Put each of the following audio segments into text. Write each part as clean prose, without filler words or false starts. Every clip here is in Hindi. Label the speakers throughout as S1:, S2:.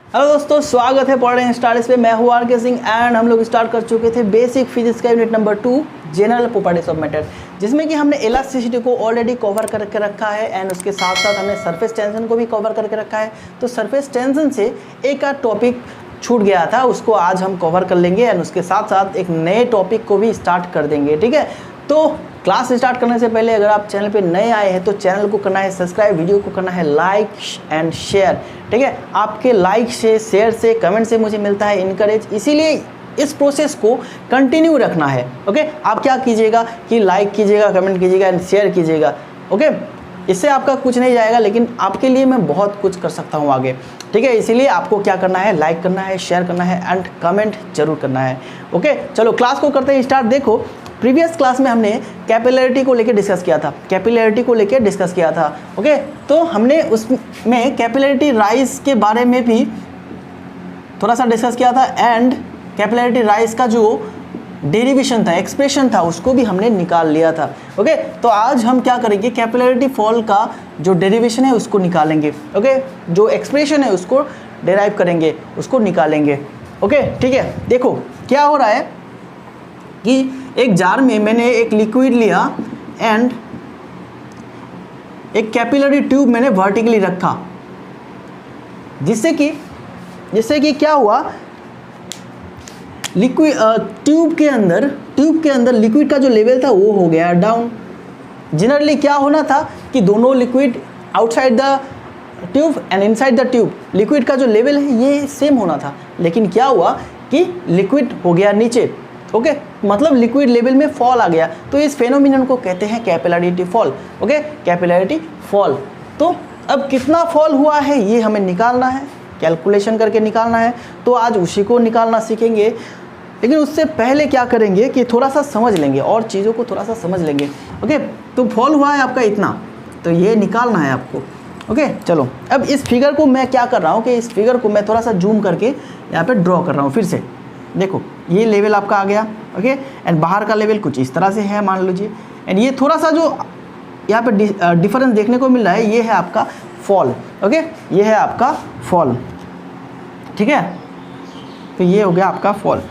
S1: हेलो दोस्तों, स्वागत है पढ़ रहे हैं स्टार्स पे। मैं हूँ आर.के. सिंह एंड हम लोग स्टार्ट कर चुके थे बेसिक फिजिक्स का unit number 2 general properties of matter, जिसमें कि हमने इलास्टिसिटी को ऑलरेडी कवर करके रखा है एंड उसके साथ साथ हमने सरफेस टेंशन को भी कवर करके रखा है। तो सरफेस टेंशन से एक आध टॉपिक छूट गया था, उसको आज हम कवर कर लेंगे एंड उसके साथ साथ एक नए टॉपिक को भी स्टार्ट कर देंगे। ठीक है, तो क्लास स्टार्ट करने से पहले अगर आप चैनल पे नए आए हैं तो चैनल को करना है सब्सक्राइब, वीडियो को करना है लाइक एंड शेयर। ठीक है, आपके लाइक से, शेयर से, कमेंट से मुझे मिलता है इनकरेज, इसीलिए इस प्रोसेस को कंटिन्यू रखना है। ओके, आप क्या कीजिएगा कि लाइक कीजिएगा, कमेंट कीजिएगा एंड शेयर कीजिएगा। ओके, इससे आपका कुछ नहीं जाएगा, लेकिन आपके लिए मैं बहुत कुछ कर सकता हूँ आगे। ठीक है, इसीलिए आपको क्या करना है, लाइक करना है, शेयर करना है एंड कमेंट जरूर करना है। ओके, चलो क्लास को करते हैं स्टार्ट। देखो, प्रीवियस क्लास में हमने कैपिलरिटी को लेकर डिस्कस किया था। ओके, तो हमने उसमें कैपिलरिटी राइज के बारे में भी थोड़ा सा डिस्कस किया था एंड कैपिलरिटी राइज का जो डेरिवेशन था, एक्सप्रेशन था, उसको भी हमने निकाल लिया था। ओके, तो आज हम क्या करेंगे, कैपिलरिटी फॉल का जो डेरिवेशन है उसको निकालेंगे। ओके, जो एक्सप्रेशन है उसको डेराइव करेंगे, उसको निकालेंगे। ओके, ठीक है। देखो क्या हो रहा है कि एक जार में मैंने एक लिक्विड लिया एंड एक कैपिलरी ट्यूब मैंने वर्टिकली रखा, जिससे कि क्या हुआ, लिक्विड ट्यूब के अंदर लिक्विड का जो लेवल था वो हो गया डाउन। जनरली क्या होना था कि दोनों liquid outside the tube and inside the tube liquid का जो लेवल है ये सेम होना था, लेकिन क्या हुआ कि लिक्विड हो गया नीचे। ओके, मतलब लिक्विड लेवल में फॉल आ गया, तो इस फेनोमेनन को कहते हैं capillarity fall. Okay, capillarity fall. तो अब कितना फॉल हुआ है ये हमें निकालना है, कैलकुलेशन करके निकालना है, तो आज उसी को निकालना सीखेंगे। लेकिन उससे पहले क्या करेंगे कि थोड़ा सा समझ लेंगे और चीज़ों को थोड़ा सा समझ लेंगे। ओके, तो फॉल हुआ है आपका इतना, तो ये निकालना है आपको। ओके, चलो अब इस फिगर को मैं क्या कर रहा हूँ कि इस फिगर को मैं थोड़ा सा जूम करके यहाँ पे ड्रॉ कर रहा हूँ। फिर से देखो, ये लेवल आपका आ गया। ओके, एंड बाहर का लेवल कुछ इस तरह से है मान लीजिए, एंड ये थोड़ा सा जो यहाँ पे डिफरेंस देखने को मिल रहा है ये है आपका फॉल। ओके, ये है आपका फॉल। ठीक है, तो ये हो गया आपका फॉल,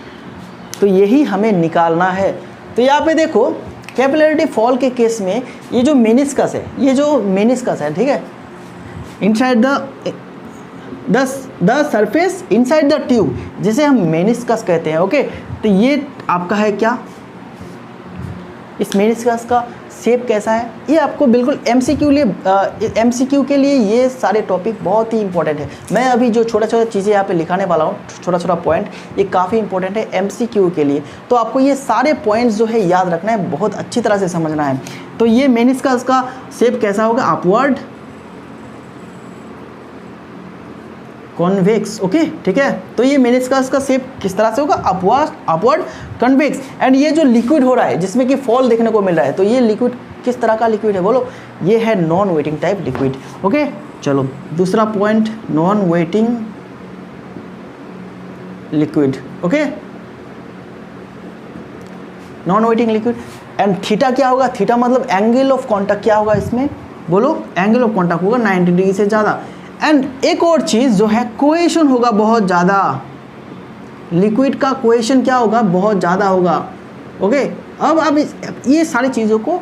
S1: तो यही हमें निकालना है। तो यहाँ पे देखो, कैपिलरिटी फॉल के केस में ये जो मेनिस्कस है, ठीक है, inside the surface inside the tube, जिसे हम मेनिस्कस कहते हैं। ओके, तो ये आपका है क्या, इस मेनिस्कस का शेप कैसा है, ये आपको बिल्कुल एमसीक्यू के लिए ये सारे टॉपिक बहुत ही इंपॉर्टेंट है। मैं अभी जो छोटा चीज़ें यहाँ पे लिखाने वाला हूँ, छोटा पॉइंट, ये काफ़ी इंपॉर्टेंट है एमसीक्यू के लिए। तो आपको ये सारे पॉइंट्स जो है याद रखना है, बहुत अच्छी तरह से समझना है। तो ये मेनिस्कस का शेप कैसा होगा, अपवर्ड कॉन्वेक्स। ओके, ठीक है, तो ये मेनिस्कस का शेप किस तरह से होगा, अपवर्ड कन्वेक्स। एंड ये जो लिक्विड हो रहा है जिसमें कि फॉल देखने को मिल रहा है, तो ये लिक्विड किस तरह का लिक्विड है बोलो, ये है non waiting type liquid. Okay, चलो दूसरा point, non waiting liquid. Okay, non waiting liquid. And theta क्या होगा, थीटा मतलब एंगल ऑफ कॉन्टैक्ट क्या होगा इसमें बोलो, एंगल ऑफ कॉन्टैक्ट होगा 90 डिग्री से ज़्यादा। एंड एक और चीज़ जो है, कोहेशन होगा बहुत ज़्यादा, लिक्विड का कोहेशन क्या होगा, बहुत ज़्यादा होगा। ओके, अब आप ये सारी चीज़ों को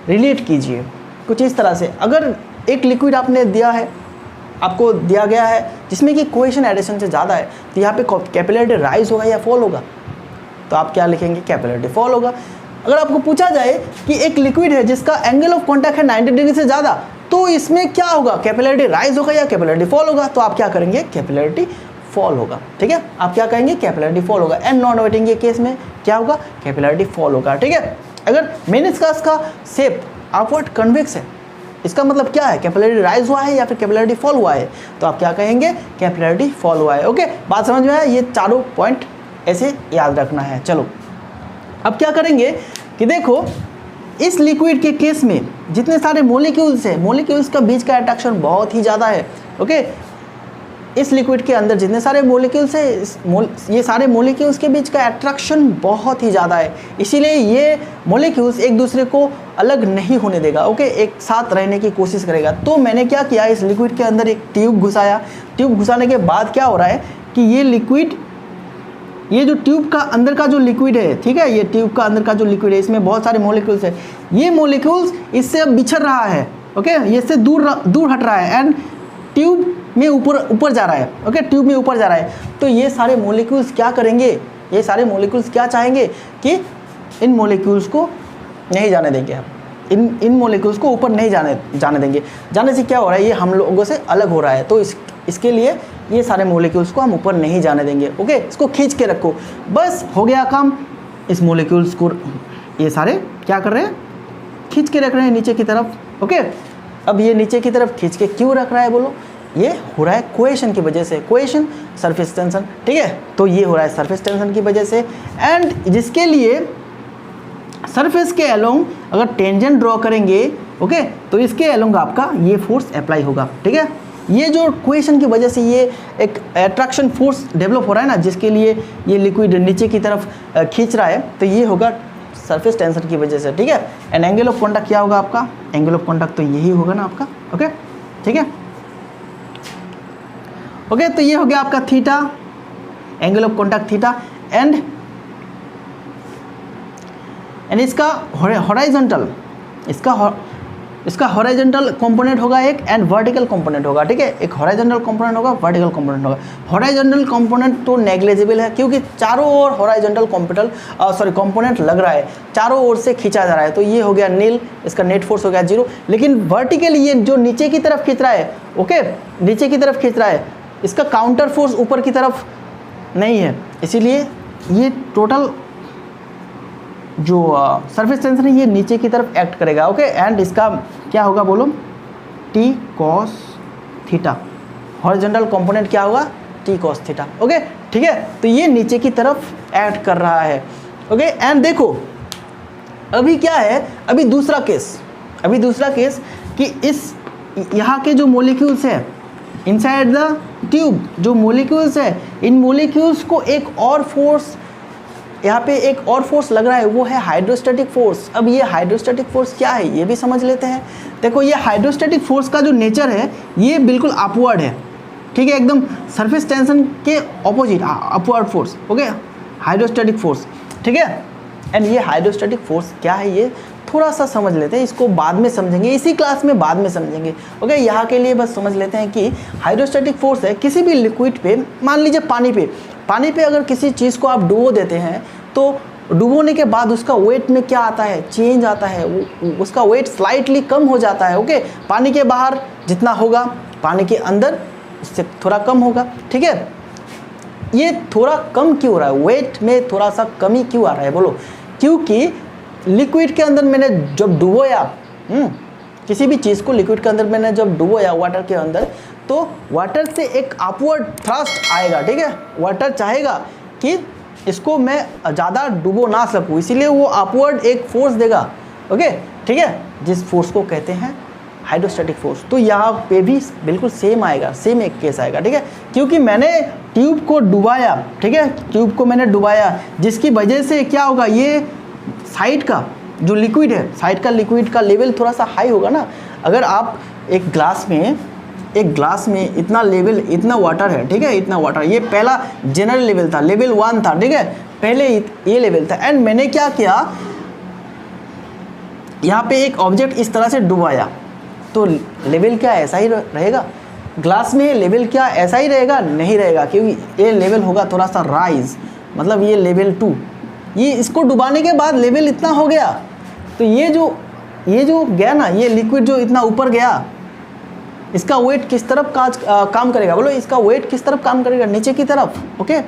S1: रिलेट कीजिए कुछ इस तरह से। अगर एक लिक्विड आपको दिया गया है जिसमें कि कोहेशन एडिशन से ज़्यादा है, तो यहाँ पे कैपिलरिटी राइज होगा या फॉल होगा, तो आप क्या लिखेंगे, कैपिलरिटी फॉल होगा। अगर आपको पूछा जाए कि एक लिक्विड है जिसका एंगल ऑफ कॉन्टैक्ट है 90 डिग्री से ज़्यादा, तो इसमें क्या होगा, कैपिलरिटी राइज होगा या कैपिलरिटी फॉल होगा, तो आप क्या करेंगे, कैपिलरिटी फॉल होगा। ठीक है, आप क्या कहेंगे, कैपिलरिटी फॉल होगा। एंड नॉन वेटिंग के केस में क्या होगा, कैपिलरिटी फॉल होगा। ठीक है, अगर मेनिस्कस का शेप अपवर्ड कन्वेक्स है, इसका मतलब क्या है, कैपिलरिटी राइज हुआ है या फिर कैपिलरिटी फॉल हुआ है, तो आप क्या कहेंगे, कैपिलरिटी फॉल हुआ है। ओके, बात समझ में आया, ये चारों पॉइंट ऐसे याद रखना है। चलो अब क्या करेंगे कि देखो, इस लिक्विड के केस में जितने सारे मॉलिक्यूल्स हैं, मॉलिक्यूल्स का बीच का अट्रैक्शन बहुत ही ज़्यादा है। ओके, इस लिक्विड के अंदर जितने सारे मॉलिक्यूल्स हैं, ये सारे मॉलिक्यूल्स के बीच का अट्रैक्शन बहुत ही ज़्यादा है, इसीलिए ये मॉलिक्यूल्स एक दूसरे को अलग नहीं होने देगा। ओके, एक साथ रहने की कोशिश करेगा। तो मैंने क्या किया, इस लिक्विड के अंदर एक ट्यूब घुसाया। ट्यूब घुसाने के बाद क्या हो रहा है कि ये लिक्विड, ये जो ट्यूब का अंदर का जो लिक्विड है, ठीक है, ये ट्यूब का अंदर का जो लिक्विड है, इसमें बहुत सारे मॉलिक्यूल्स है। ये मॉलिक्यूल्स इससे अब बिछड़ रहा है। ओके, ये इससे दूर हट रहा है एंड ट्यूब में ऊपर जा रहा है। ओके, ट्यूब में ऊपर जा रहा है। तो ये सारे मॉलिक्यूल्स क्या करेंगे, ये सारे मॉलिक्यूल्स क्या चाहेंगे कि इन मॉलिक्यूल्स को नहीं जाने देंगे हम, इन मॉलिक्यूल्स को ऊपर नहीं जाने देंगे। जाने से क्या हो रहा है, ये हम लोगों से अलग हो रहा है। तो इसके लिए ये सारे मॉलिक्यूल्स को हम ऊपर नहीं जाने देंगे। ओके, इसको खींच के रखो, बस हो गया काम। इस मॉलिक्यूल्स को ये सारे क्या कर रहे हैं, खींच के रख रहे हैं नीचे की तरफ। ओके, अब ये नीचे की तरफ खींच के क्यों रख रहा है बोलो, ये हो रहा है कोहेशन की वजह से। कोहेशन, सरफेस टेंशन, ठीक है, तो ये हो रहा है सरफेस टेंशन की वजह से। एंड जिसके लिए सरफेस के अलोंग अगर टेंजेंट ड्रॉ करेंगे, ओके, तो इसके अलोंग आपका ये फोर्स अप्लाई होगा। ठीक है, ये जो कोहेशन की वजह से ये एक अट्रैक्शन फोर्स डेवलप हो रहा है ना, जिसके लिए ये लिक्विड नीचे की तरफ खींच रहा है, तो ये होगा सरफेस टेंशन की वजह से। ठीक है, एंड एंगल ऑफ कॉन्टैक्ट क्या होगा आपका, एंगल ऑफ कॉन्टैक्ट तो यही होगा ना आपका। ओके, ठीक है, ओके, तो ये हो गया आपका theta, angle of contact theta. And इसका हॉराइजॉन्टल, इसका हॉराइजॉन्टल कंपोनेंट होगा एक एंड वर्टिकल कंपोनेंट होगा। ठीक है, एक हॉराइजॉन्टल कंपोनेंट होगा, वर्टिकल कंपोनेंट होगा। हॉराइजॉन्टल कंपोनेंट तो नेग्लिजिबल है क्योंकि चारों ओर हॉराइजॉन्टल कंपोनेंट लग रहा है, चारों ओर से खींचा जा रहा है, तो ये हो गया नील, इसका नेट फोर्स हो गया 0। लेकिन वर्टिकल ये जो नीचे की तरफ खींच रहा है, ओके, नीचे की तरफ खींच रहा है, इसका काउंटर फोर्स ऊपर की तरफ नहीं है, इसीलिए ये टोटल जो सरफेस टेंशन है ये नीचे की तरफ एक्ट करेगा। ओके, एंड इसका क्या होगा बोलो, T cos theta. Horizontal component क्या होगा, T cos थीटा। ओके, ठीक है, तो ये नीचे की तरफ एक्ट कर रहा है। ओके, एंड देखो अभी क्या है, अभी दूसरा केस कि इस यहाँ के जो मॉलिक्यूल्स है इनसाइड द ट्यूब, जो मॉलिक्यूल्स है, इन मॉलिक्यूल्स को एक और फोर्स, यहाँ पे एक और फोर्स लग रहा है, वो है हाइड्रोस्टैटिक फोर्स। अब ये हाइड्रोस्टैटिक फोर्स क्या है ये भी समझ लेते हैं। देखो ये हाइड्रोस्टैटिक फोर्स का जो नेचर है ये बिल्कुल अपवर्ड है। ठीक है, एकदम सरफेस टेंशन के opposite upward force. Okay, hydrostatic force. ठीक है, एंड ये हाइड्रोस्टैटिक फोर्स क्या है ये थोड़ा सा समझ लेते हैं, इसको बाद में समझेंगे, इसी क्लास में बाद में समझेंगे। ओके, यहाँ के लिए बस समझ लेते हैं कि हाइड्रोस्टैटिक फोर्स है किसी भी लिक्विड पे, मान लीजिए पानी पे अगर किसी चीज़ को आप डुबो देते हैं तो डुबोने के बाद उसका वेट में क्या आता है, चेंज आता है, उसका वेट स्लाइटली कम हो जाता है। ओके, पानी के बाहर जितना होगा पानी के अंदर उससे थोड़ा कम होगा। ठीक है, ये थोड़ा कम क्यों हो रहा है, वेट में थोड़ा सा कमी क्यों आ रहा है बोलो, क्योंकि लिक्विड के अंदर मैंने जब डुबोया, किसी भी चीज़ को लिक्विड के अंदर मैंने जब डुबोया वाटर के अंदर, तो वाटर से एक अपवर्ड थ्रस्ट आएगा। ठीक है, वाटर चाहेगा कि इसको मैं ज़्यादा डुबो ना सकूँ, इसीलिए वो अपवर्ड एक फोर्स देगा। ओके, ठीक है, जिस फोर्स को कहते हैं हाइड्रोस्टैटिक फोर्स। तो यहाँ पे भी बिल्कुल सेम आएगा, सेम एक केस आएगा। ठीक है, क्योंकि मैंने ट्यूब को डुबाया, ठीक है, ट्यूब को मैंने डुबाया, जिसकी वजह से क्या होगा, ये साइड का जो लिक्विड है, साइड का लिक्विड का लेवल थोड़ा सा हाई होगा ना। अगर आप एक ग्लास में इतना लेवल, इतना वाटर है, ठीक है, इतना वाटर, ये पहला जनरल लेवल था, लेवल 1 था। ठीक है, पहले ये लेवल था। एंड मैंने क्या किया, यहाँ पे एक ऑब्जेक्ट इस तरह से डुबाया, तो लेवल क्या ऐसा ही रहेगा, ग्लास में लेवल क्या ऐसा ही रहेगा, नहीं रहेगा, क्योंकि ये लेवल होगा थोड़ा सा राइज, मतलब ये लेवल 2। ये इसको डुबाने के बाद लेवल इतना हो गया, तो ये जो गया ना, ये लिक्विड जो इतना ऊपर गया, इसका वेट किस तरफ काम करेगा बोलो, इसका वेट किस तरफ काम करेगा, नीचे की तरफ। ओके,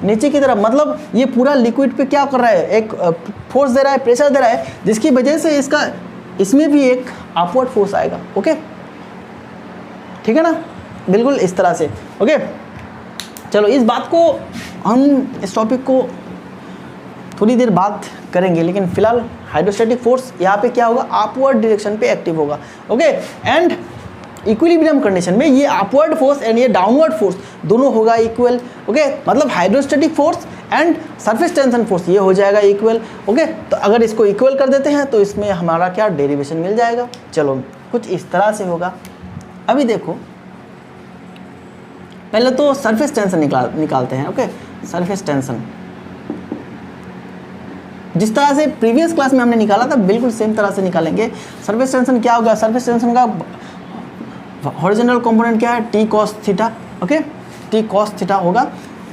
S1: नीचे की तरफ, मतलब ये पूरा लिक्विड पे क्या कर रहा है, एक फोर्स दे रहा है, प्रेशर दे रहा है, जिसकी वजह से इसमें भी एक अपवर्ड फोर्स आएगा। ओके, ठीक है ना, बिल्कुल इस तरह से। ओके, चलो इस बात को हम, इस टॉपिक को थोड़ी देर बाद करेंगे, लेकिन फिलहाल हाइड्रोस्टैटिक फोर्स यहाँ पे क्या होगा, अपवर्ड डायरेक्शन पे एक्टिव होगा। ओके, एंड इक्विलिब्रियम कंडीशन में ये अपवर्ड फोर्स एंड ये डाउनवर्ड फोर्स दोनों होगा इक्वल। ओके, मतलब hydrostatic force and surface tension force ये हो जाएगा इक्वल। ओके, तो अगर इसको इक्वल कर देते हैं तो इसमें हमारा क्या डेरिवेशन मिल जाएगा। चलो कुछ इस तरह से होगा। अभी देखो पहले तो सरफेस टेंशन निकालते हैं। ओके, सरफेस टेंशन जिस तरह से प्रीवियस क्लास में हमने निकाला था बिल्कुल सेम तरह से निकालेंगे। सरफेस टेंशन क्या होगा, सरफेस टेंशन का हॉरिजॉन्टल कंपोनेंट क्या है, T cos theta. Okay, T cos theta होगा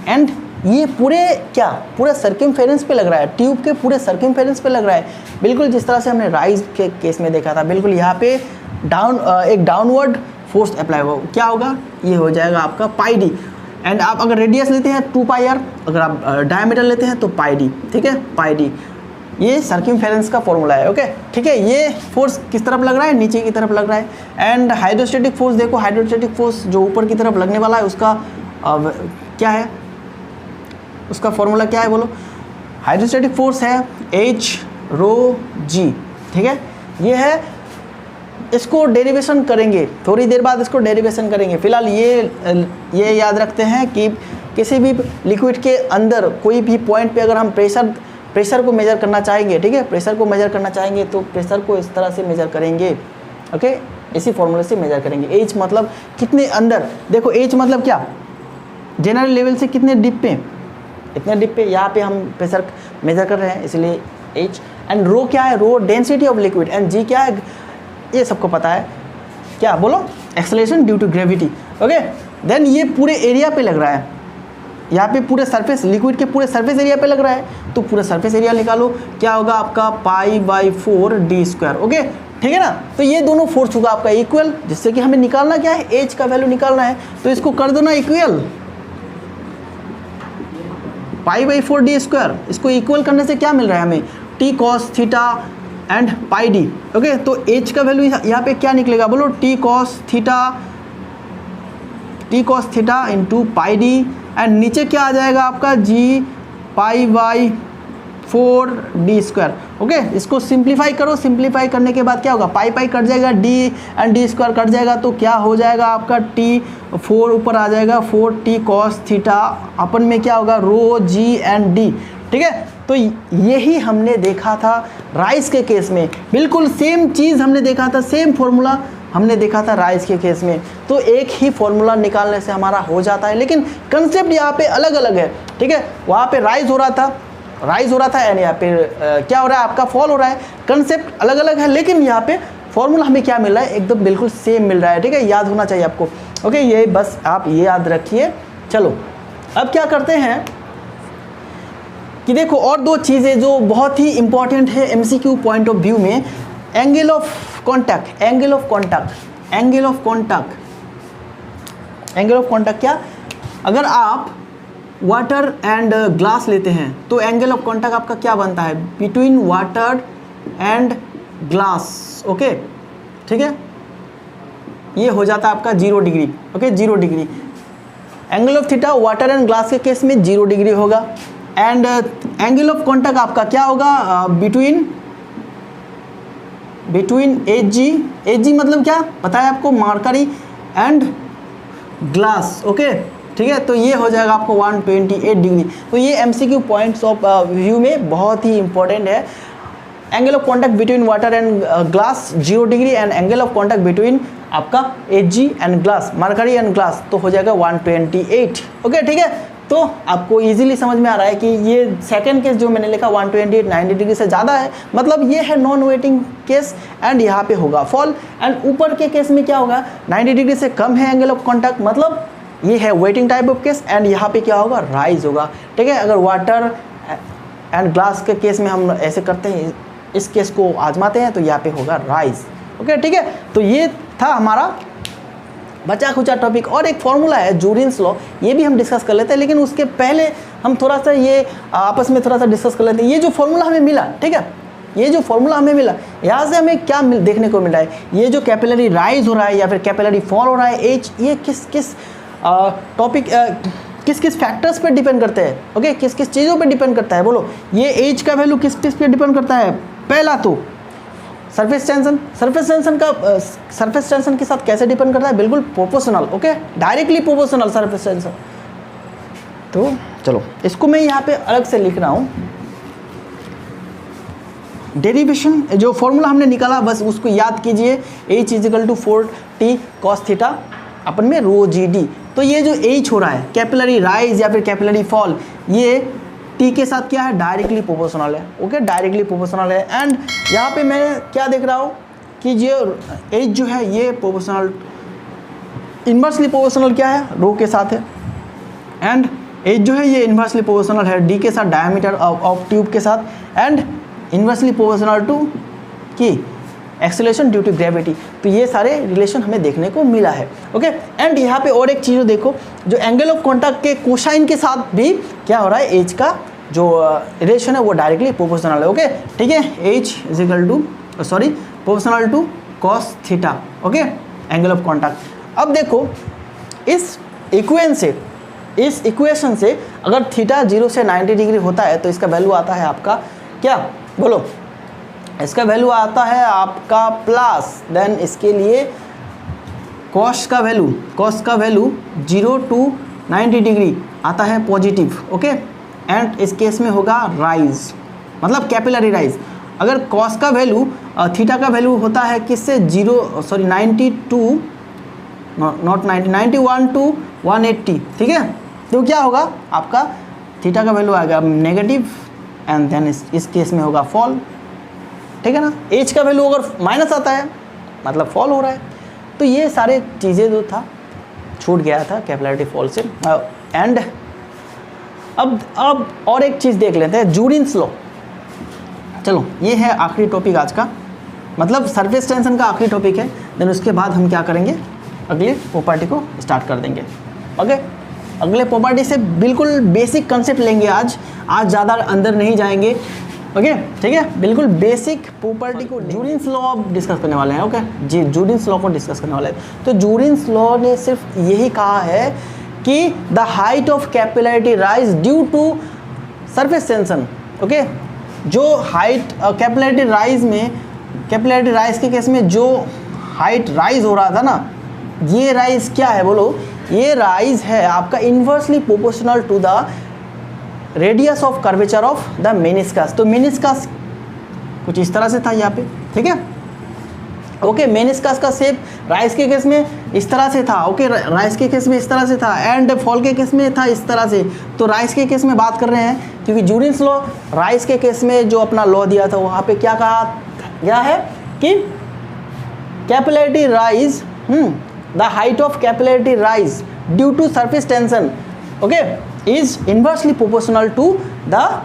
S1: एंड ये पूरे सर्कमफेरेंस पे लग रहा है, ट्यूब के पूरे सर्कमफेरेंस पे लग रहा है, बिल्कुल जिस तरह से हमने राइज के केस में देखा था। बिल्कुल यहाँ पे एक डाउनवर्ड फोर्स अप्लाई होगा, क्या होगा, ये हो जाएगा आपका पाई डी। एंड आप अगर रेडियस लेते हैं 2πr, अगर आप डायमीटर लेते हैं तो पाई डी। ठीक है, पाई डी ये सर्कमफेरेंस का फॉर्मूला है। ओके, ठीक है, ये फोर्स किस तरफ लग रहा है, नीचे की तरफ लग रहा है। एंड हाइड्रोस्टैटिक फोर्स देखो, हाइड्रोस्टैटिक फोर्स जो ऊपर की तरफ लगने वाला है उसका क्या है, उसका फॉर्मूला क्या है बोलो। हाइड्रोस्टैटिक फोर्स है H ρg। ठीक है, ये है, इसको डेरिवेशन करेंगे थोड़ी देर बाद, इसको डेरिवेशन करेंगे। फिलहाल ये याद रखते हैं कि किसी भी लिक्विड के अंदर कोई भी पॉइंट पे अगर हम प्रेशर को मेजर करना चाहेंगे, ठीक है, प्रेशर को मेजर करना चाहेंगे तो प्रेशर को इस तरह से मेजर करेंगे। ओके, इसी फॉर्मूले से मेजर करेंगे। H मतलब कितने अंदर, देखो H मतलब क्या, जनरल लेवल से कितने डिप पे, इतने डिप पे यहाँ पे हम प्रेशर मेजर कर रहे हैं, इसलिए H। एंड रो क्या है, rho density of liquid. And G क्या है, ये सबको पता है, क्या बोलो, acceleration due to gravity. Okay, then ये पूरे एरिया पे लग रहा है, यहाँ पे पूरे सरफेस, लिक्विड के पूरे सरफेस एरिया पे लग रहा है, तो पूरा सरफेस एरिया निकालो, क्या होगा आपका π/4d²। ओके, ठीक है ना, तो ये दोनों फोर्स होगा आपका इक्वल, जिससे कि हमें निकालना क्या है, H का वैल्यू निकालना है, तो इसको कर दो ना इक्वल, π/4d²। इसको इक्वल करने से क्या मिल रहा है हमें, T cos theta and pi D. Okay, तो H का वैल्यू यहाँ पे क्या निकलेगा बोलो, T cos theta into pi D. And नीचे क्या आ जाएगा आपका G π/4d²। ओके, इसको सिंप्लीफाई करो, सिंप्लीफाई करने के बाद क्या होगा, पाई कट जाएगा, D एंड d² कट जाएगा, तो क्या हो जाएगा आपका T4 ऊपर आ जाएगा, 4t cos थीटा अपन में क्या होगा, रो G एंड D। ठीक है, तो यही हमने देखा था राइस के केस में, बिल्कुल सेम चीज़ हमने देखा था, सेम फॉर्मूला हमने देखा था राइस के केस में। तो एक ही फॉर्मूला निकालने से हमारा हो जाता है, लेकिन कंसेप्ट यहाँ पे अलग अलग है। ठीक है, वहाँ पे राइज हो रहा था एंड यहाँ पे क्या हो रहा है आपका, फॉल हो रहा है। कंसेप्ट अलग अलग है, लेकिन यहाँ पे फॉर्मूला हमें क्या मिल रहा है, एकदम बिल्कुल सेम मिल रहा है। ठीक है, याद होना चाहिए आपको। ओके, ये बस आप ये याद रखिए। चलो अब क्या करते हैं कि देखो और दो चीज़ें जो बहुत ही इंपॉर्टेंट है MCQ पॉइंट ऑफ व्यू में, एंगल ऑफ कॉन्टैक्ट क्या, अगर आप वाटर एंड ग्लास लेते हैं तो एंगल ऑफ कॉन्टैक्ट आपका क्या बनता है, between water and glass. Okay, ठीक है, ये हो जाता है आपका 0 degree. Okay, 0 degree. Angle of theta water and glass के केस में 0 डिग्री होगा। एंड एंगल ऑफ कॉन्टैक्ट आपका क्या होगा, बिटवीन Hg मतलब क्या पता है आपको, मरकरी एंड ग्लास। ओके, ठीक है, तो ये हो जाएगा आपको 128 डिग्री। तो ये MCQ पॉइंट्स ऑफ व्यू में बहुत ही इंपॉर्टेंट है। Angle of contact between water and glass 0 degree and angle of contact between आपका Hg and glass, mercury and glass, तो हो जाएगा 128। ओके, ठीक है, तो आपको इजीली समझ में आ रहा है कि ये सेकंड केस जो मैंने लिखा 128 90 डिग्री से ज़्यादा है, मतलब ये है नॉन वेटिंग केस एंड यहाँ पे होगा फॉल। एंड ऊपर के केस में क्या होगा, 90 डिग्री से कम है एंगल ऑफ कॉन्टैक्ट, मतलब ये है waiting type of case and यहाँ पे क्या होगा, राइज होगा। ठीक है, अगर वाटर एंड ग्लास के केस में हम ऐसे करते हैं, इस केस को आजमाते हैं, तो यहाँ पे होगा राइज। ओके, ठीक है, तो ये था हमारा बचा खुचा टॉपिक। और एक फॉर्मूला है जूरिन्स लॉ, ये भी हम डिस्कस कर लेते हैं, लेकिन उसके पहले हम थोड़ा सा ये आपस में थोड़ा सा डिस्कस कर लेते हैं। ये जो फॉर्मूला हमें मिला, ठीक है, ये जो फॉर्मूला हमें मिला, यहाँ से हमें क्या देखने को मिल रहा है, ये जो कैपिलरी राइज हो रहा है या फिर कैपिलरी फॉल हो रहा है, H, ये किस किस टॉपिक किस किस फैक्टर्स पे डिपेंड करते हैं। ओके, किस किस चीज़ों पे डिपेंड करता है बोलो। ये H का वैल्यू किस किस पे डिपेंड करता है, पहला तो सरफेस टेंशन का सरफेस टेंशन के साथ कैसे डिपेंड करता है, बिल्कुल proportional, okay, directly proportional surface tension. तो चलो इसको मैं यहाँ पे अलग से लिख रहा हूँ, डेरिवेशन जो फॉर्मूला हमने निकाला बस उसको याद कीजिए, H is equal to 4T cos theta अपन में रो GD। तो ये जो H हो रहा है कैपिलरी राइज या फिर कैपिलरी फॉल, ये T के साथ क्या है, डायरेक्टली प्रोपोर्शनल है, ओके, डायरेक्टली प्रोपोर्शनल है। एंड यहाँ पे मैं क्या देख रहा हूँ कि ये H जो है ये प्रोपोर्शनल, इन्वर्सली प्रोपोर्शनल क्या है, रो के साथ है। एंड H जो है ये इन्वर्सली प्रोपोर्शनल है D के साथ, डायमीटर ऑफ ट्यूब के साथ, एंड इन्वर्सली प्रोपोर्शनल टू की एक्सेलरेशन ड्यू टू ग्रेविटी। तो ये सारे रिलेशन हमें देखने को मिला है, ओके। एंड यहाँ पे और एक चीज़ देखो, जो एंगल ऑफ कॉन्टैक्ट के कोसाइन के साथ भी क्या हो रहा है, एच का जो रिलेशन है वो डायरेक्टली प्रोपोर्शनल है, ओके, ठीक है। H is equal to proportional to cos theta, okay, angle of contact. अब देखो इस इक्वेशन से अगर थीटा 0 से 90 डिग्री होता है तो इसका वैल्यू आता है आपका क्या, बोलो, इसका वैल्यू आता है आपका प्लस, देन इसके लिए कॉस का वैल्यू 0 to 90 डिग्री आता है पॉजिटिव, ओके। एंड इस केस में होगा राइज, मतलब कैपिलरी राइज। अगर कॉस का वैल्यू थीटा का वैल्यू होता है किससे, 91 to 180, ठीक है। तो क्या होगा आपका थीटा का वैल्यू आएगा नेगेटिव, एंड देन इस केस में होगा फॉल, ठीक है ना। एच का वैल्यू अगर माइनस आता है मतलब फॉल हो रहा है। तो ये सारे चीज़ें जो था छूट गया था कैपिलरिटी फॉल से। एंड अब और एक चीज़ देख लेते हैं, जूरिन्स लॉ। चलो ये है आखिरी टॉपिक आज का, मतलब सरफेस टेंशन का आखिरी टॉपिक है। देन उसके बाद हम क्या करेंगे, अगले प्रॉपर्टी को स्टार्ट कर देंगे, ओके। अगले प्रॉपर्टी से बिल्कुल बेसिक कंसेप्ट लेंगे आज ज़्यादा अंदर नहीं जाएंगे, ओके, ठीक है। बिल्कुल बेसिक प्रॉपर्टी को जूरिन्स लॉ डिस्कस करने वाले हैं, ओके जी, जूरिन्स लॉ को डिस्कस करने वाले हैं। तो जूरिन्स लॉ ने सिर्फ यही कहा है कि the height of capillarity rise due to surface tension, okay. जो हाइट कैपिलरिटी राइज के केस में जो हाइट राइज हो रहा था ना, ये राइज क्या है बोलो, ये राइज है आपका inversely proportional to the radius of curvature of the meniscus. तो मेनिस्कस कुछ इस तरह से था यहाँ पे, ठीक है, ओके। मेनिस्कस का शेप राइज के केस में इस तरह से था, ओके, राइज के केस में इस तरह से था, एंड फॉल के केस में था इस तरह से। तो राइज के केस में बात कर रहे हैं क्योंकि जूरिन्स लॉ राइज के केस में जो अपना लॉ दिया था वहाँ पे क्या कहा गया है कि capillarity rise, the height of capillarity rise due to surface tension, okay, is inversely proportional to the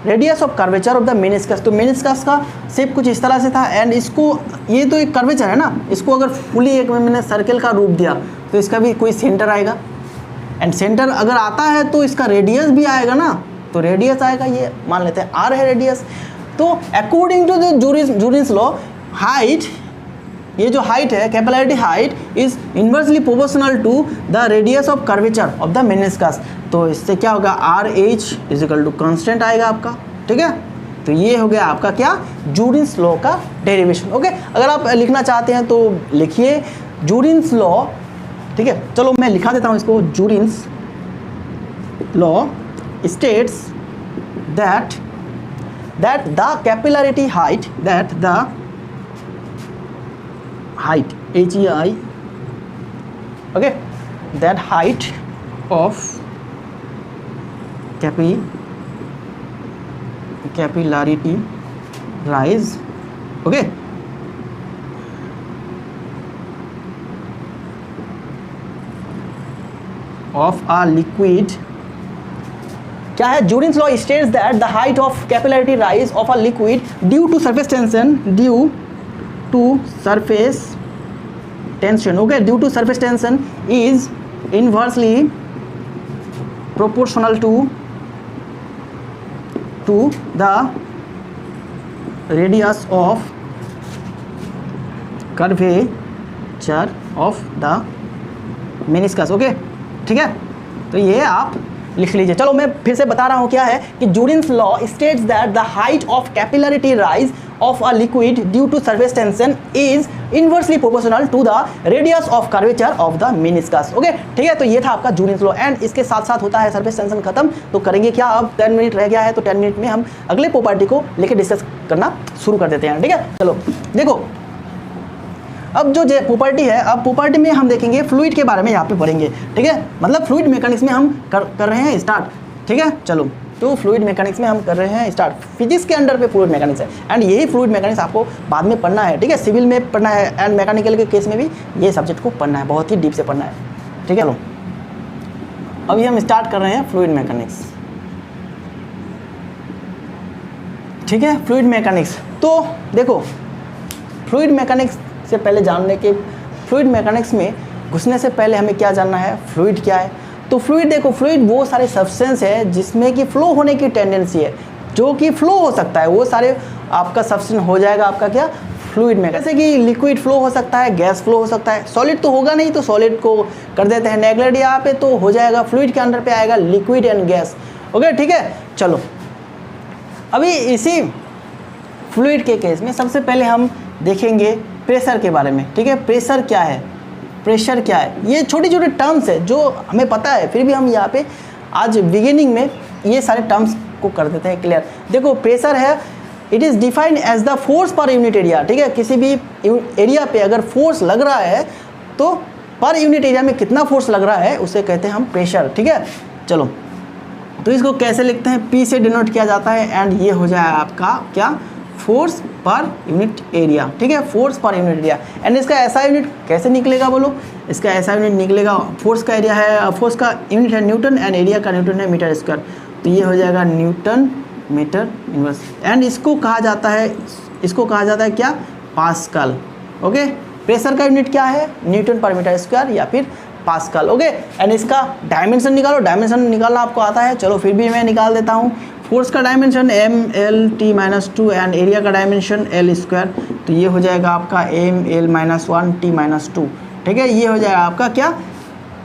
S1: radius of curvature of the meniscus. तो मेनिस्कस का शेप कुछ इस तरह से था, एंड इसको, ये तो एक कर्वेचर है ना, इसको अगर फुली एक मैंने सर्कल का रूप दिया तो इसका भी कोई सेंटर आएगा, एंड सेंटर अगर आता है तो इसका रेडियस भी आएगा ना, तो रेडियस आएगा, ये मान लेते हैं आर है रेडियस। तो according to the Jurin's law, height, ये जो हाइट है capillarity height is inversely proportional to the radius of curvature of the meniscus. तो इससे क्या होगा, R H is equal to constant आएगा आपका, ठीक है। तो ये हो गया आपका क्या, जूरिन्स लॉ का डेरिवेशन, ओके। अगर आप लिखना चाहते हैं तो लिखिए जूरिन्स लॉ, ठीक है। चलो मैं लिखा देता हूँ इसको, Jurin's law states that the capillarity height, that the height, HEI, okay, that height of capillarity rise, okay, of a liquid, क्या है, Jurin's law states that the height of capillarity rise of a liquid due to surface tension, okay, due to surface tension is inversely proportional to the radius of curvature of the meniscus, okay, ठीक है। तो ये आप लिख लीजिए। चलो मैं फिर से बता रहा हूँ क्या है कि Jurin's law states that the height of capillarity rise of a liquid due to surface tension is inversely proportional to the radius of curvature of the meniscus. Okay, ठीक है, तो ये था आपका जूरिन्स लॉ एंड इसके साथ साथ होता है सरफेस टेंशन खत्म। तो करेंगे क्या, अब 10 मिनट रह गया है, तो 10 मिनट में हम अगले प्रॉपर्टी को लेकर डिस्कस करना शुरू कर देते हैं। ठीक है, चलो देखो अब जो प्रॉपर्टी है, अब प्रॉपर्टी में हम देखेंगे फ्लूइड के बारे में यहाँ पे पढ़ेंगे। ठीक है, मतलब फ्लूइड मैकेनिक्स में हम कर रहे हैं स्टार्ट। ठीक है, चलो तो फ्लूइड मैकेनिक्स में हम कर रहे हैं स्टार्ट। फिजिक्स के अंडर पे फ्लूइड मैकेनिक्स है एंड यही फ्लूइड मैकेनिक्स आपको बाद में पढ़ना है। ठीक है, सिविल में पढ़ना है एंड मैकेनिकल के केस में भी ये सब्जेक्ट को पढ़ना है, बहुत ही डीप से पढ़ना है। ठीक है, चलो अभी हम स्टार्ट कर रहे हैं फ्लूइड मैकेनिक्स। ठीक है, फ्लूइड मैकेनिक्स। तो देखो फ्लूइड मैकेनिक्स से पहले जानने के, फ्लूइड मैकेनिक्स में घुसने से पहले हमें क्या जानना है, फ्लूइड क्या है। तो फ्लूइड देखो, फ्लूइड वो सारे सब्सटेंस है जिसमें कि फ्लो होने की टेंडेंसी है, जो कि फ्लो हो सकता है, वो सारे आपका सब्सटेंस हो जाएगा आपका क्या, फ्लूइड में। जैसे कि लिक्विड फ्लो हो सकता है, गैस फ्लो हो सकता है, सॉलिड तो होगा नहीं, तो सॉलिड को कर देते हैं नेगलेक्ट यहाँ पे, तो हो जाएगा फ्लूइड के अंडर पे आएगा लिक्विड एंड गैस। ओके, ठीक है, चलो अभी इसी फ्लूइड के केस में सबसे पहले हम देखेंगे प्रेशर के बारे में। ठीक है, प्रेशर क्या है, प्रेशर क्या है, ये छोटी छोटी टर्म्स है जो हमें पता है, फिर भी हम यहाँ पे आज बिगिनिंग में ये सारे टर्म्स को कर देते हैं क्लियर। देखो प्रेशर है, it is defined as the force per unit area. ठीक है, किसी भी एरिया पे अगर फोर्स लग रहा है तो पर यूनिट एरिया में कितना फोर्स लग रहा है उसे कहते हैं हम प्रेशर। ठीक है, चलो तो इसको कैसे लिखते हैं, पी से डिनोट किया जाता है एंड ये हो जाए आपका क्या, फोर्स पर यूनिट एरिया। ठीक है, force per unit area and इसका ऐसा यूनिट कैसे निकलेगा बोलो, इसका ऐसा यूनिट निकलेगा, फोर्स का एरिया है, फोर्स का यूनिट है न्यूटन एंड एरिया का न्यूटन है मीटर स्क्वायर, तो ये हो जाएगा न्यूटन मीटर इनवर्स एंड इसको कहा जाता है क्या, पास्कल। ओके, प्रेशर का यूनिट क्या है, न्यूटन पर मीटर स्क्वायर या फिर पास्कल। ओके, एंड इसका डायमेंशन निकालो, डायमेंशन निकालना आपको आता है, चलो फिर भी मैं निकाल देता हूँ। फोर्स का डायमेंशन m/l(t-2) एंड एरिया का डायमेंशन l², तो ये हो जाएगा आपका m(l-1)(t-2). ठीक है, ये हो जाएगा आपका क्या,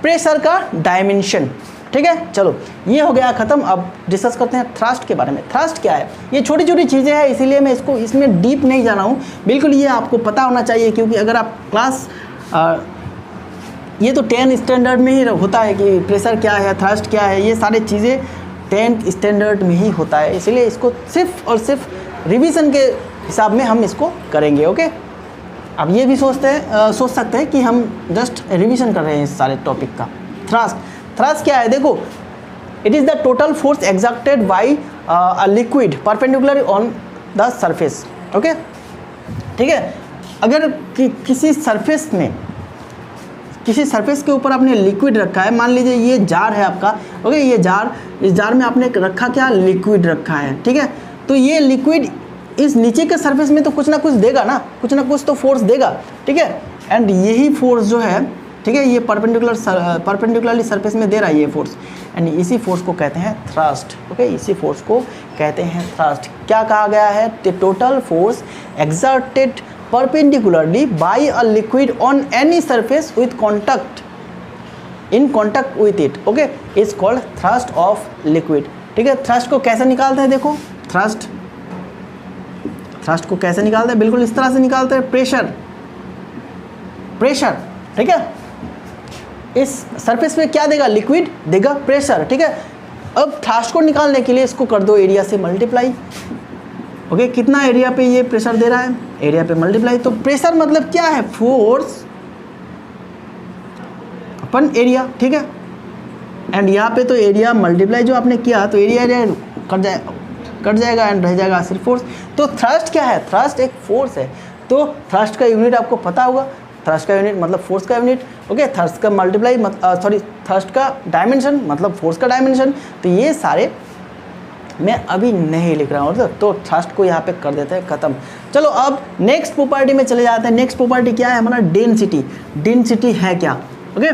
S1: प्रेशर का डायमेंशन। ठीक है, चलो ये हो गया ख़त्म। अब डिस्कस करते हैं थ्रस्ट के बारे में। थ्रस्ट क्या है, ये छोटी छोटी चीज़ें हैं, इसीलिए मैं इसको इसमें डीप नहीं जाना हूँ, बिल्कुल ये आपको पता होना चाहिए, क्योंकि अगर आप क्लास ये तो 10 स्टैंडर्ड में ही होता है कि प्रेशर क्या है, थ्रस्ट क्या है, ये सारी चीज़ें 10th स्टैंडर्ड में ही होता है, इसलिए इसको सिर्फ और सिर्फ रिवीजन के हिसाब में हम इसको करेंगे। ओके, अब ये भी सोच सकते हैं कि हम जस्ट रिवीजन कर रहे हैं इस सारे टॉपिक का। थ्रस्ट क्या है, देखो it is the total force exerted by a liquid perpendicular on the surface. Okay, ठीक है, अगर किसी सरफेस के ऊपर आपने लिक्विड रखा है, मान लीजिए ये जार है आपका। ओके, ये जार, इस जार में आपने रखा क्या, लिक्विड रखा है। ठीक है, तो ये लिक्विड इस नीचे के सरफेस में तो कुछ ना कुछ देगा ना, कुछ ना कुछ तो फोर्स देगा। ठीक है, एंड यही फोर्स जो है, ठीक है, ये परपेंडिकुलरली सरफेस में दे रहा है ये फोर्स, एंड इसी फोर्स को कहते हैं थ्रस्ट। ओके, इसी फोर्स को कहते हैं थ्रस्ट। क्या कहा गया है, the total force exerted perpendicularly by a liquid on any surface with contact with it, okay, is called thrust of liquid। ठीक है, थ्रस्ट को कैसे निकालते हैं, देखो थ्रस्ट को कैसे निकालते हैं, बिल्कुल इस तरह से निकालते हैं, प्रेशर। ठीक है, इस सरफेस पे क्या देगा, लिक्विड देगा, प्रेशर। ठीक है, अब थ्रस्ट को निकालने के लिए इसको कर दो एरिया से मल्टीप्लाई। ओके, कितना एरिया पे ये प्रेशर दे रहा है, एरिया पे मल्टीप्लाई। तो प्रेशर मतलब क्या है, फोर्स अपन एरिया। ठीक है, एंड यहाँ पे तो एरिया मल्टीप्लाई जो आपने किया तो एरिया कट जाएगा एंड रह जाएगा सिर्फ फोर्स। तो थ्रस्ट क्या है, थ्रस्ट एक फोर्स है। तो थ्रस्ट का यूनिट आपको पता होगा, थ्रस्ट का यूनिट मतलब फोर्स का यूनिट। ओके, थ्रस्ट का मल्टीप्लाई थ्रस्ट का डायमेंशन मतलब फोर्स का डायमेंशन। तो ये सारे मैं अभी नहीं लिख रहा हूँ, तो थ्रस्ट को यहाँ पे कर देते हैं ख़त्म। चलो अब नेक्स्ट प्रॉपर्टी में चले जाते हैं। नेक्स्ट प्रॉपर्टी क्या है हमारा, डेंसिटी। डेंसिटी है क्या, ओके,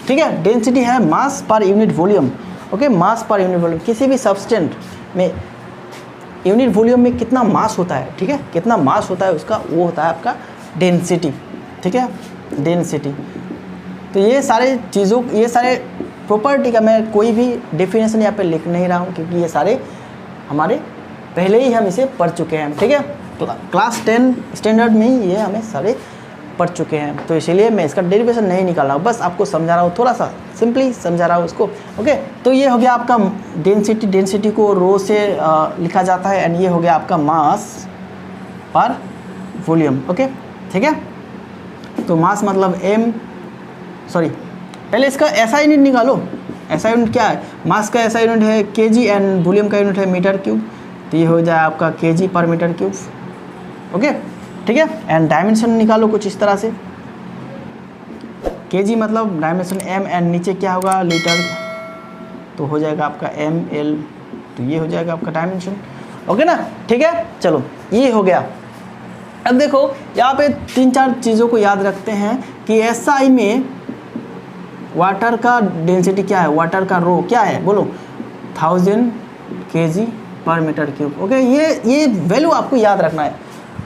S1: ठीक है, डेंसिटी है मास पर यूनिट वॉल्यूम। ओके, मास पर यूनिट वॉल्यूम, किसी भी सब्सटेंट में यूनिट वॉल्यूम में कितना मास होता है, ठीक है, कितना मास होता है उसका, वो होता है आपका डेंसिटी। ठीक है, डेंसिटी। तो ये सारे प्रॉपर्टी का मैं कोई भी डेफिनेशन यहाँ पे लिख नहीं रहा हूँ, क्योंकि ये सारे हमारे पहले ही हम इसे पढ़ चुके हैं, ठीक है। तो क्लास 10 स्टैंडर्ड में ही ये हमें सारे पढ़ चुके हैं, तो इसीलिए मैं इसका डेरिवेशन नहीं निकाल रहा हूँ, बस आपको समझा रहा हूँ, थोड़ा सा सिंपली समझा रहा हूँ उसको, ओके। तो ये हो गया आपका डेंसिटी को रो से लिखा जाता है, एंड ये हो गया आपका मास पर वॉल्यूम, ओके, ठीक है। तो मास मतलब पहले इसका एसआई यूनिट निकालो। एसआई यूनिट क्या है? मास का एसआई यूनिट है केजी एंड वॉल्यूम का यूनिट है मीटर क्यूब, तो ये हो जाए आपका केजी पर मीटर क्यूब, ओके, ठीक है। एंड डायमेंशन निकालो कुछ इस तरह से, केजी मतलब डायमेंशन एम, एंड नीचे क्या होगा लीटर, तो हो जाएगा आपका एम एल, तो ये हो जाएगा आपका डायमेंशन, ओके ना, ठीक है। चलो ये हो गया। अब देखो यहाँ पे 3-4 चीज़ों को याद रखते हैं कि एसआई में वाटर का डेंसिटी क्या है, वाटर का रो क्या है, बोलो 1000 kg per metre cube, okay. ये वैल्यू आपको याद रखना है,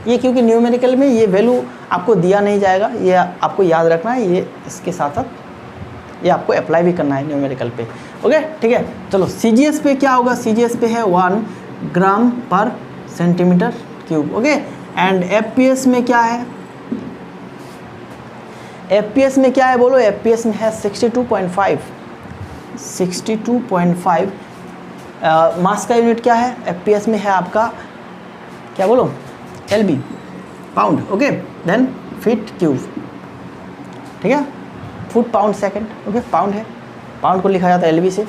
S1: ये क्योंकि न्यूमेरिकल में ये वैल्यू आपको दिया नहीं जाएगा, ये आपको याद रखना है, ये इसके साथ साथ ये आपको अप्लाई भी करना है न्यूमेरिकल पे, ओके, ठीक है। चलो सीजीएस पे क्या होगा? सीजीएस पे है 1 ग्राम per centimetre cube, okay. And FPS में क्या है? एफपीएस में क्या है बोलो? एफपीएस में है 62.5। मास का यूनिट क्या है? एफपीएस में है आपका क्या बोलो? LB, pound, okay. Then feet cube, ठीक है, foot pound second, okay, pound है, पाउंड को लिखा जाता है एलबी से।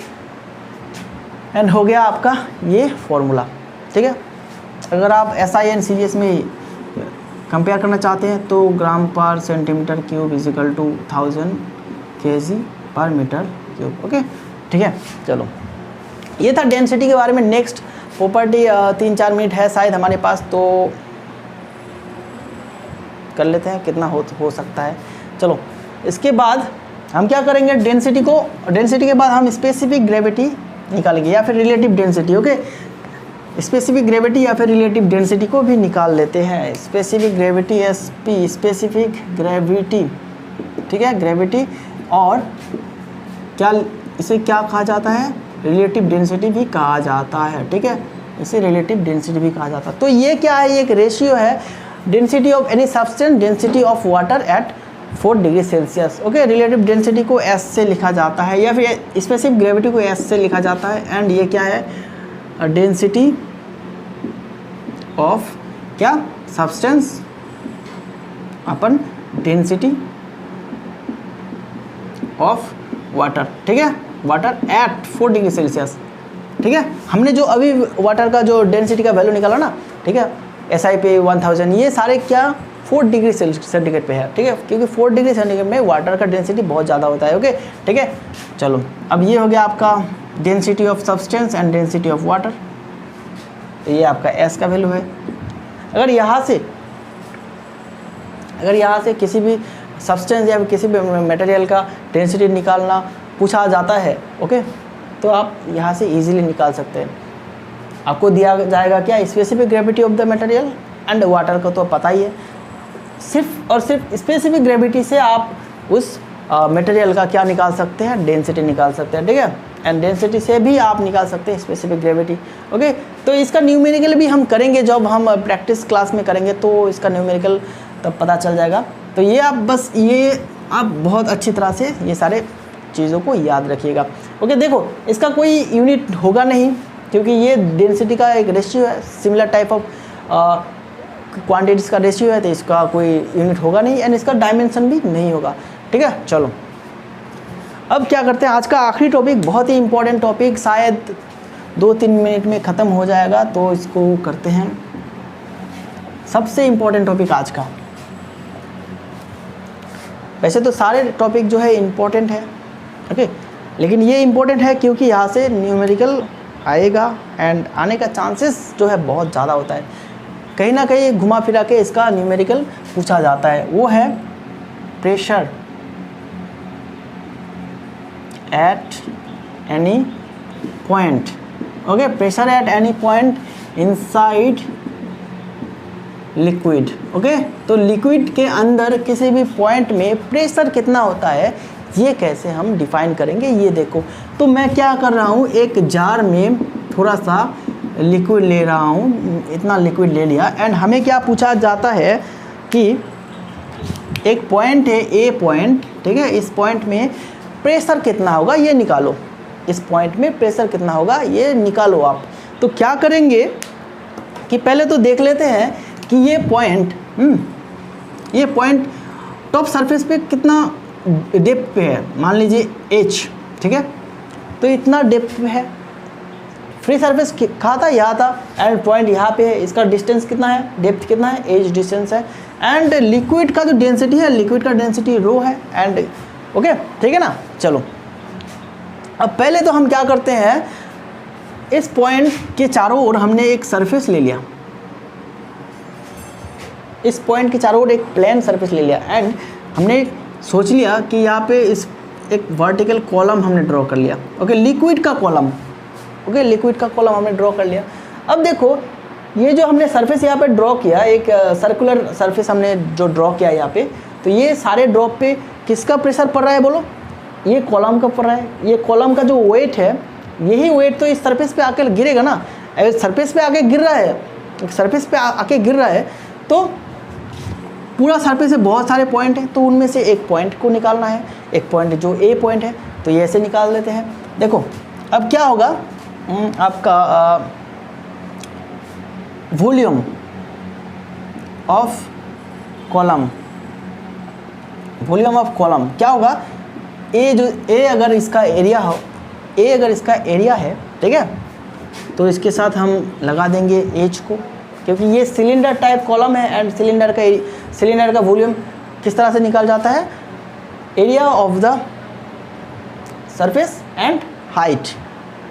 S1: एंड हो गया आपका ये फॉर्मूला, ठीक है। अगर आप एसआई एंड सीजीएस में कंपेयर करना चाहते हैं तो gram per centimetre cube is equal to 1000 kg per metre cube, okay, ठीक है। चलो ये था डेंसिटी के बारे में। नेक्स्ट प्रॉपर्टी 3-4 मिनट है शायद हमारे पास, तो कर लेते हैं कितना हो सकता है। चलो इसके बाद हम क्या करेंगे? डेंसिटी के बाद हम स्पेसिफिक ग्रेविटी निकालेंगे या फिर relative density, okay. Specific gravity या फिर रिलेटिव डेंसिटी को भी निकाल लेते हैं। Specific gravity SP, specific gravity, ठीक है, ग्रेविटी, और क्या इसे क्या कहा जाता है? रिलेटिव डेंसिटी भी कहा जाता है, ठीक है, इसे रिलेटिव डेंसिटी भी कहा जाता है। तो ये क्या है? ये एक रेशियो है, density of any substance, density of water at 4 degree Celsius, okay. Relative density को एस से लिखा जाता है या फिर स्पेसिफिक ग्रेविटी को एस से लिखा जाता है। एंड ये क्या है? डेंसिटी ऑफ क्या? Substance upon density of water, ठीक है, वाटर एट 4 डिग्री सेल्सियस, ठीक है। हमने जो अभी वाटर का जो डेंसिटी का वैल्यू निकाला ना, ठीक है, एसआई पे 1000, ये सारे क्या 4 डिग्री सेंटीग्रेड पे है, ठीक है, क्योंकि 4 डिग्री सेंटीग्रेड में वाटर का डेंसिटी बहुत ज़्यादा होता है, ओके, ठीक है। चलो अब ये हो गया आपका density of substance and density of water, तो ये आपका एस का वैल्यू है। अगर यहाँ से किसी भी सब्सटेंस या किसी भी मटेरियल का डेंसिटी निकालना पूछा जाता है, ओके, तो आप यहाँ से इजीली निकाल सकते हैं। आपको दिया जाएगा क्या? Specific gravity of the material and water का तो पता ही है, सिर्फ और सिर्फ स्पेसिफिक ग्रेविटी से आप उस मटेरियल का क्या निकाल सकते हैं? डेंसिटी निकाल सकते हैं, ठीक है। एंड डेंसिटी से भी आप निकाल सकते हैं स्पेसिफिक ग्रेविटी, ओके। तो इसका न्यूमेरिकल भी हम करेंगे जब हम प्रैक्टिस क्लास में करेंगे, तो इसका न्यूमेरिकल तब पता चल जाएगा। तो ये आप बहुत अच्छी तरह से ये सारे चीज़ों को याद रखिएगा, ओके। देखो इसका कोई यूनिट होगा नहीं, क्योंकि ये डेंसिटी का एक रेशियो है, सिमिलर टाइप ऑफ क्वांटिटीज़ का रेशियो है, तो इसका कोई यूनिट होगा नहीं, एंड इसका डायमेंशन भी नहीं होगा, ठीक है। चलो अब क्या करते हैं? आज का आखिरी टॉपिक, बहुत ही इंपॉर्टेंट टॉपिक, शायद 2-3 मिनट में ख़त्म हो जाएगा, तो इसको करते हैं। सबसे इम्पोर्टेंट टॉपिक आज का, वैसे तो सारे टॉपिक जो है इम्पोर्टेंट है, ओके, लेकिन ये इम्पोर्टेंट है क्योंकि यहाँ से न्यूमेरिकल आएगा एंड आने का चांसेस जो है बहुत ज़्यादा होता है। कहीं ना कहीं घुमा फिरा के इसका न्यूमेरिकल पूछा जाता है, वो है pressure at any point, okay, pressure at any point inside liquid, okay. तो लिक्विड के अंदर किसी भी पॉइंट में प्रेशर कितना होता है, ये कैसे हम डिफाइन करेंगे ये देखो। तो मैं क्या कर रहा हूँ, एक जार में थोड़ा सा लिक्विड ले रहा हूँ, इतना लिक्विड ले लिया एंड हमें क्या पूछा जाता है कि एक पॉइंट है ए पॉइंट, ठीक है, इस पॉइंट में प्रेशर कितना होगा ये निकालो, इस पॉइंट में प्रेशर कितना होगा ये निकालो आप। तो क्या करेंगे कि पहले तो देख लेते हैं कि ये पॉइंट टॉप सरफेस पे कितना डेप्थ पे है, मान लीजिए h, ठीक है, तो इतना डेप्थ पे है, फ्री सरफेस कहाँ था, यहाँ था, एंड पॉइंट यहाँ पे है, इसका डिस्टेंस कितना है, डेप्थ कितना है, एज डिस्टेंस है, एंड लिक्विड का जो डेंसिटी है, लिक्विड का डेंसिटी रो है, एंड ओके, ठीक है ना। चलो अब पहले तो हम क्या करते हैं, इस पॉइंट के चारों ओर हमने एक सरफेस ले लिया, इस पॉइंट के चारों ओर एक प्लेन सरफेस ले लिया एंड हमने सोच लिया कि यहाँ पे इस एक वर्टिकल कॉलम हमने ड्रॉ कर लिया, ओके, लिक्विड का कॉलम, ओके, लिक्विड का कॉलम हमने ड्रॉ कर लिया। अब देखो ये जो हमने सरफेस यहाँ पे ड्रॉ किया, एक सर्कुलर सरफेस हमने जो ड्रॉ किया यहाँ पे, तो ये सारे ड्रॉप पे किसका प्रेशर पड़ रहा है बोलो, ये कॉलम का पड़ रहा है। ये कॉलम का जो वेट है, यही वेट तो इस सरफेस पे आके गिरेगा ना, अगर सरफेस पे आके गिर रहा है, सरफेस पे आके गिर रहा है तो पूरा सरफेस में बहुत सारे पॉइंट हैं, तो उनमें से एक पॉइंट को निकालना है, एक पॉइंट जो ए पॉइंट है, तो ये ऐसे निकाल लेते हैं। देखो अब क्या होगा, आपका volume of column, volume of column क्या होगा, ए अगर इसका एरिया हो, ए अगर इसका एरिया है, ठीक है, तो इसके साथ हम लगा देंगे एच को, क्योंकि ये सिलेंडर टाइप कॉलम है एंड सिलेंडर का वॉल्यूम किस तरह से निकाल जाता है, area of the surface and height,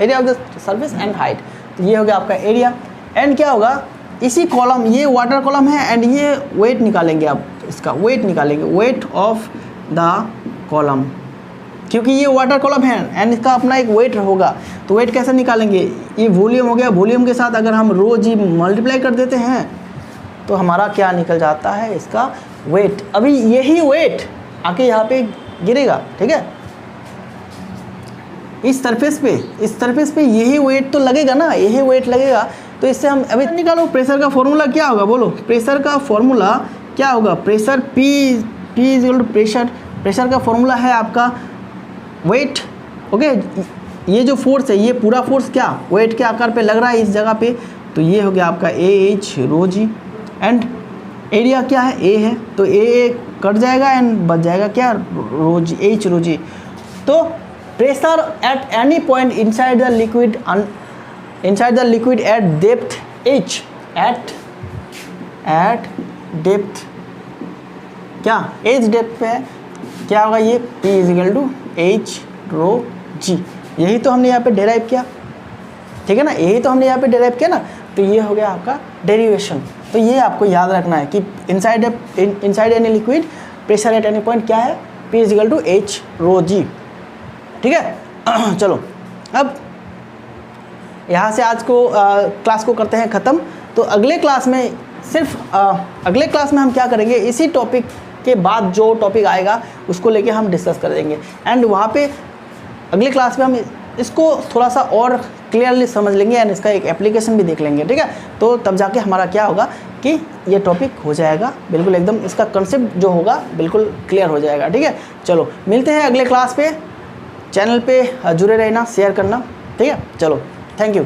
S1: area of the surface and height. तो ये हो गया आपका एरिया एंड क्या होगा, इसी कॉलम, ये वाटर कॉलम है एंड ये वेट निकालेंगे आप, इसका वेट निकालेंगे, वेट ऑफ द कॉलम, क्योंकि ये वाटर कॉलम है एंड इसका अपना एक वेट होगा। तो वेट कैसे निकालेंगे, ये वॉल्यूम हो गया, वॉल्यूम के साथ अगर हम रो जी मल्टीप्लाई कर देते हैं तो हमारा क्या निकल जाता है, इसका वेट। अभी यही वेट आके यहाँ पे गिरेगा, ठीक है, इस सरफेस पे यही वेट तो लगेगा ना, यही वेट लगेगा। तो इससे हम अभी निकालो प्रेशर का फॉर्मूला क्या होगा बोलो, प्रेशर का फॉर्मूला क्या होगा, pressure P is equal to pressure का फॉर्मूला है आपका वेट, ओके, ये जो फोर्स है, ये पूरा फोर्स क्या वेट के आकार पे लग रहा है इस जगह पे, तो ये हो गया आपका AH rho g, and area क्या है, A है, तो A कट जाएगा एंड बच जाएगा क्या, रो जी, H रो जी। तो pressure at any point inside the liquid at depth H, at depth क्या H डेप्थ पे है, क्या होगा ये P is equal to H rho g. यही तो हमने यहाँ पे डेराइव किया, ठीक है ना, यही तो हमने यहाँ पे डेराइव किया ना। तो ये हो गया आपका डेरिवेशन। तो ये आपको याद रखना है कि inside any liquid pressure at any point क्या है, P is equal to H rho g, ठीक है। चलो अब यहाँ से आज को क्लास को करते हैं ख़त्म। तो अगले क्लास में अगले क्लास में हम क्या करेंगे, इसी टॉपिक के बाद जो टॉपिक आएगा उसको लेके हम डिस्कस कर देंगे एंड वहाँ पे अगले क्लास में हम इसको थोड़ा सा और क्लियरली समझ लेंगे एंड इसका एक एप्लीकेशन भी देख लेंगे, ठीक है। तो तब जाके हमारा क्या होगा कि ये टॉपिक हो जाएगा बिल्कुल एकदम, इसका कंसेप्ट जो होगा बिल्कुल क्लियर हो जाएगा, ठीक है। चलो मिलते हैं अगले क्लास पे, चैनल पे जुड़े रहना, शेयर करना, ठीक है। चलो थैंक यू।